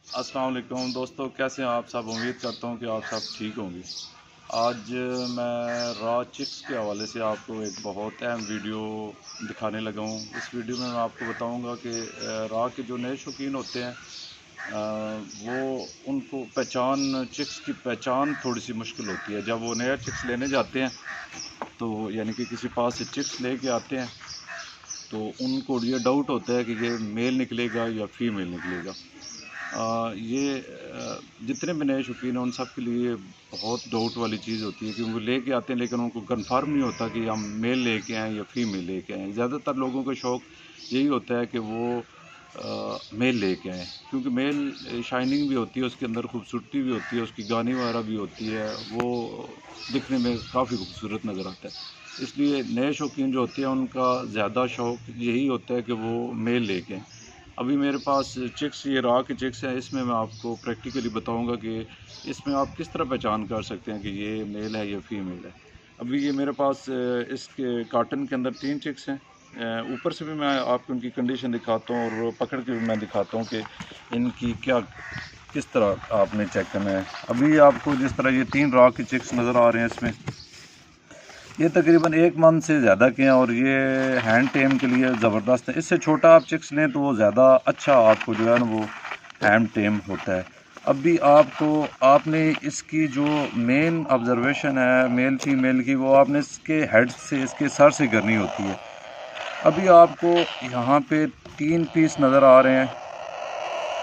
अस्सलाम वालेकुम दोस्तों, कैसे हैं आप सब। उम्मीद करता हूं कि आप सब ठीक होंगे। आज मैं रॉ चिक्स के हवाले से आपको एक बहुत अहम वीडियो दिखाने लगा हूं। इस वीडियो में मैं आपको बताऊंगा कि रॉ के जो नए शौकीन होते हैं वो उनको चिक्स की पहचान थोड़ी सी मुश्किल होती है। जब वो नया चिक्स लेने जाते हैं तो यानी कि किसी पास से चिक्स लेके आते हैं तो उनको ये डाउट होता है कि ये मेल निकलेगा या फीमेल निकलेगा। जितने भी नए शौकीन हैं उन सब के लिए बहुत डाउट वाली चीज़ होती है कि वो लेके आते हैं लेकिन उनको कंफर्म नहीं होता कि हम मेल लेके आएँ या फीमेल लेके आएँ। ज़्यादातर लोगों का शौक़ यही होता है कि वो मेल लेके आएँ, क्योंकि मेल शाइनिंग भी होती है, उसके अंदर खूबसूरती भी होती है, उसकी गानी वगैरह भी होती है, वो दिखने में काफ़ी खूबसूरत नज़र आता है। इसलिए नए शौकीन जो होते हैं उनका ज़्यादा शौक़ यही होता है कि वो मेल लेके आएँ। अभी मेरे पास चिक्स, ये रॉ के चिक्स हैं। इसमें मैं आपको प्रैक्टिकली बताऊंगा कि इसमें आप किस तरह पहचान कर सकते हैं कि ये मेल है या फीमेल है। अभी ये मेरे पास इसके कार्टन के अंदर 3 चिक्स हैं। ऊपर से भी मैं आपको उनकी कंडीशन दिखाता हूँ और पकड़ के भी मैं दिखाता हूँ कि इनकी क्या किस तरह आपने चेक करना है। अभी आपको जिस तरह ये 3 रॉ के चिक्स नज़र आ रहे हैं, इसमें ये तकरीबन 1 मंथ से ज़्यादा के हैं और ये हैंड टेम के लिए ज़बरदस्त है। इससे छोटा आप चिक्स लें तो वो ज़्यादा अच्छा आपको जो है ना वो हैंड टेम होता है। अभी आपने इसकी जो मेन ऑब्जर्वेशन है मेल फीमेल की, वो आपने इसके हेड से, इसके सर से करनी होती है। अभी आपको यहाँ पे 3 पीस नज़र आ रहे हैं,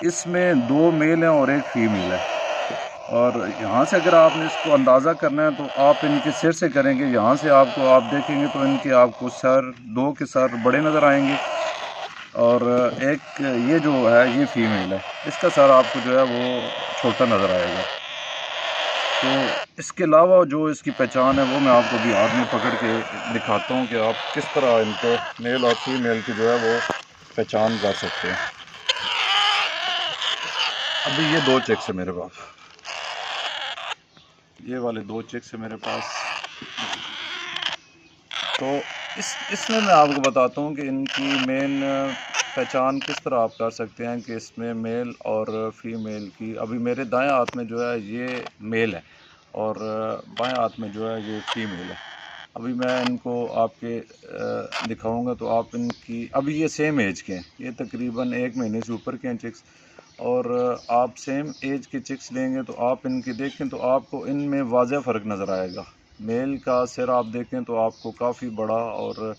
इसमें 2 मेल हैं और 1 फीमेल है। और यहाँ से अगर आपने इसको अंदाज़ा करना है तो आप इनके सिर से करेंगे। यहाँ से आप देखेंगे तो इनके आपको सर, 2 के सर बड़े नज़र आएंगे और एक ये जो है ये फीमेल है, इसका सर आपको जो है वो छोटा नज़र आएगा। तो इसके अलावा जो इसकी पहचान है वो मैं आपको भी हाथ में पकड़ के दिखाता हूँ कि आप किस तरह इनको मेल और फीमेल की जो है वो पहचान कर सकते हैं। अभी ये 2 चिक्स है मेरे पास, ये वाले 2 चिक्स है मेरे पास। तो इसमें मैं आपको बताता हूँ कि इनकी मेन पहचान किस तरह आप कर सकते हैं कि इसमें मेल और फीमेल की। अभी मेरे दाएं हाथ में जो है ये मेल है और बाएं हाथ में जो है ये फीमेल है। अभी मैं इनको आपके दिखाऊंगा तो आप इनकी, अभी ये सेम एज के हैं, ये तकरीबन 1 महीने से ऊपर के हैं चिक्स। और आप सेम एज के चिक्स लेंगे तो आप इनके देखें तो आपको इनमें वाज़ह फ़र्क नज़र आएगा। मेल का सिर आप देखें तो आपको काफ़ी बड़ा और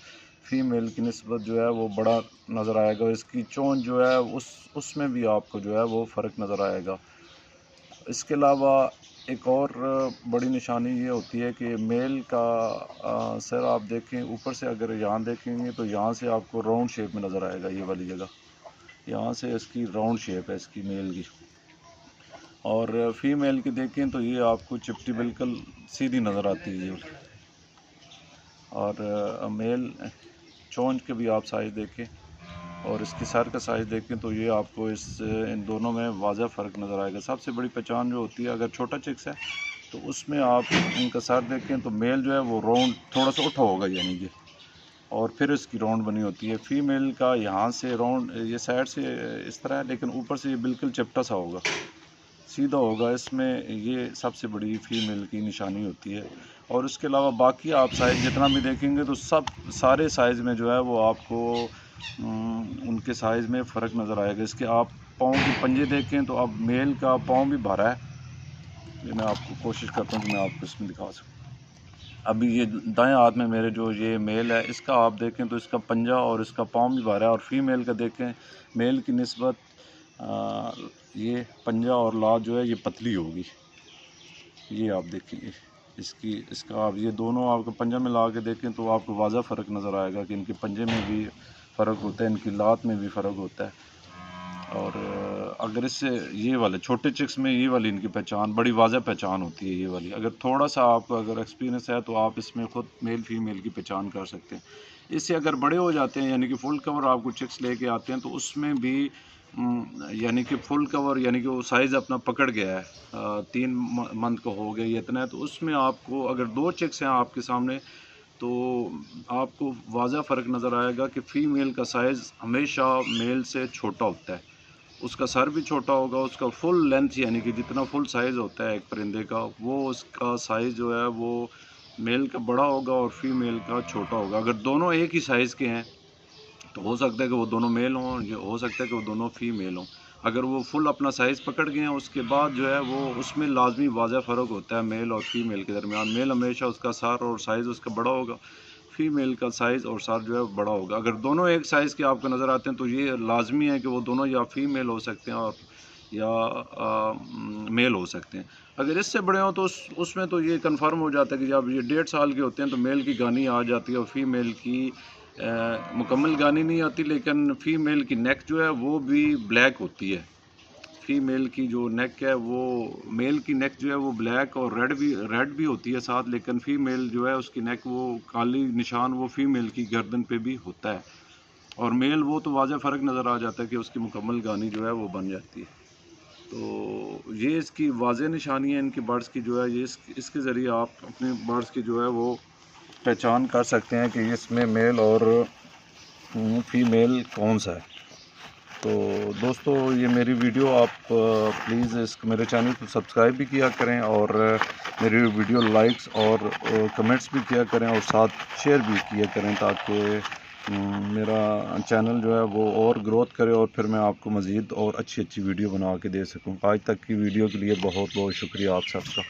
फीमेल की निस्बत जो है वो बड़ा नज़र आएगा। इसकी चोंच जो है उसमें भी आपको जो है वो फ़र्क नज़र आएगा। इसके अलावा एक और बड़ी निशानी ये होती है कि मेल का सिर आप देखें ऊपर से, अगर यहाँ देखेंगे तो यहाँ से आपको राउंड शेप में नज़र आएगा। ये वाली जगह यहाँ से इसकी राउंड शेप है इसकी मेल की, और फीमेल की देखें तो ये आपको चिपटी बिल्कुल सीधी नज़र आती है ये। और मेल चोंच के भी आप साइज़ देखें और इसके सर का साइज़ देखें तो ये आपको इन दोनों में वाज़ह फ़र्क नज़र आएगा। सबसे बड़ी पहचान जो होती है, अगर छोटा चिक्स है तो उसमें आप इनका सर देखें तो मेल जो है वो राउंड थोड़ा सा उठा होगा यानी कि, और फिर इसकी राउंड बनी होती है। फीमेल का यहाँ से राउंड, ये साइड से इस तरह है लेकिन ऊपर से ये बिल्कुल चिपटा सा होगा, सीधा होगा। इसमें ये सबसे बड़ी फीमेल की निशानी होती है। और उसके अलावा बाकी आप साइज़ जितना भी देखेंगे तो सारे साइज़ में जो है वो आपको उनके साइज़ में फ़र्क नज़र आएगा। इसके आप पाँव के पंजे देखें तो अब मेल का पाँव भी भरा है, ये मैं आपको कोशिश करता हूँ कि मैं आपको इसमें दिखा सकूँ। अभी ये दाएं हाथ में मेरे जो ये मेल है, इसका आप देखें तो इसका पंजा और इसका पाँव भी भरा है। और फीमेल का देखें, मेल की निस्बत ये पंजा और लात जो है ये पतली होगी। ये आप देखेंगे इसका आप ये दोनों आपको पंजा में ला के देखें तो आपको वाज़ा फ़र्क नज़र आएगा कि इनके पंजे में भी फ़र्क होता है, इनकी लात में भी फ़र्क होता है। और अगर इससे ये वाले छोटे चिक्स में ये वाली इनकी पहचान, बड़ी वाज़ह पहचान होती है ये वाली। अगर थोड़ा सा आपको अगर एक्सपीरियंस है तो आप इसमें ख़ुद मेल फीमेल की पहचान कर सकते हैं। इससे अगर बड़े हो जाते हैं यानी कि फुल कवर आपको चिक्स लेके आते हैं तो उसमें भी यानी कि फुल कवर यानी कि वो साइज़ अपना पकड़ गया है, 3 मंथ का हो गया ये इतना है, तो उसमें आपको अगर 2 चिक्स हैं आपके सामने तो आपको वाज़ह फ़र्क नज़र आएगा कि फ़ीमेल का साइज़ हमेशा मेल से छोटा होता है। उसका सर भी छोटा होगा, उसका फुल लेंथ यानी कि जितना फुल साइज़ होता है एक परिंदे का, वो उसका साइज़ जो है वो मेल का बड़ा होगा और फीमेल का छोटा होगा। अगर दोनों एक ही साइज़ के हैं तो हो सकता है कि वो दोनों मेल हों, ये हो सकता है कि वो दोनों फीमेल हों। अगर वो फुल अपना साइज़ पकड़ गए हैं उसके बाद जो है वो उसमें लाज़मी वाज़ह फ़र्क होता है मेल और फीमेल के दरमियान। मेल हमेशा उसका सर और साइज़ उसका बड़ा होगा, फीमेल का साइज़ और सर जो है बड़ा होगा। अगर दोनों एक साइज़ के आपको नज़र आते हैं तो ये लाज़मी है कि वो दोनों या फीमेल हो सकते हैं और या मेल हो सकते हैं। अगर इससे बड़े हों तो उसमें तो ये कन्फ़र्म हो जाता है कि जब ये 1.5 साल के होते हैं तो मेल की गानी आ जाती है और फीमेल की मुकम्मल गानी नहीं आती, लेकिन फ़ीमेल की नेक जो है वो भी ब्लैक होती है। फ़ीमेल की जो नेक है वो मेल की नेक जो है वो ब्लैक और रेड भी होती है साथ, लेकिन फ़ीमेल जो है उसकी नेक वो काली निशान वो फ़ीमेल की गर्दन पे भी होता है। और मेल वो तो वाज़ह फ़र्क नज़र आ जाता है कि उसकी मुकम्मल गानी जो है वो बन जाती है। तो ये इसकी वाज़ह निशानी है इनकी बर्ड्स की जो है, ये इसके ज़रिए आप अपने बर्ड्स की जो है वो पहचान कर सकते हैं कि इसमें मेल और फीमेल कौन सा है। तो दोस्तों ये मेरी वीडियो आप प्लीज़ इस मेरे चैनल को सब्सक्राइब भी किया करें और मेरी वीडियो लाइक्स और कमेंट्स भी किया करें और साथ शेयर भी किया करें ताकि मेरा चैनल जो है वो और ग्रोथ करे और फिर मैं आपको मज़ीद और अच्छी वीडियो बना के दे सकूं। आज तक की वीडियो के लिए बहुत बहुत शुक्रिया आप सबका।